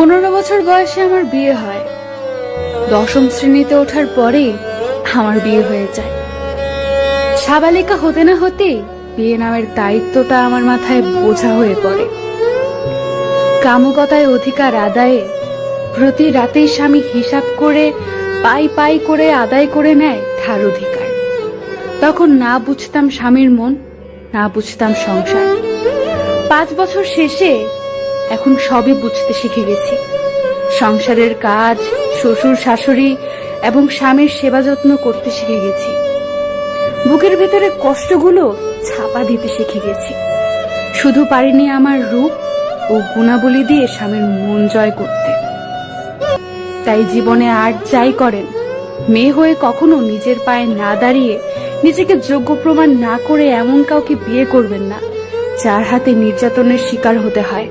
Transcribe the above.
15 বছর বয়সে আমার বিয়ে হয়। 10ম শ্রেণীতে ওঠার পরেই আমার বিয়ে হয়ে যায়। সাবালিকা হতে না হতেই বিয়ে নামের দায়িত্বটা আমার মাথায় বোঝা হয়ে পড়ে। কামুকতায় অধিকার আদায়ে প্রতি রাতেই স্বামী হিসাব করে পাই পাই করে আদায় করে নেয় তার অধিকার। তখন না বুঝতাম স্বামীর মন, না বুঝতাম সংসার। 5 বছর শেষে এখন সবই বুঝতে শিখে গেছি। সংসারের কাজ, শ্বশুর শাশুড়ি এবং স্বামীর সেবা যত্ন করতে শিখে গেছি। বুকের ভেতরে কষ্টগুলো ছাপা দিতে শিখে গেছি। শুধু পারিনি আমার রূপ ও গুণাবলী দিয়ে স্বামীর মন জয় করতে। তাই জীবনে আর যাই করেন, মেয়ে হয়ে কখনো নিজের পায়ে না দাঁড়িয়ে, নিজেকে যোগ্য প্রমাণ না করে এমন কাউকে বিয়ে করবেন না যার হাতে নির্যাতনের শিকার হতে হয়।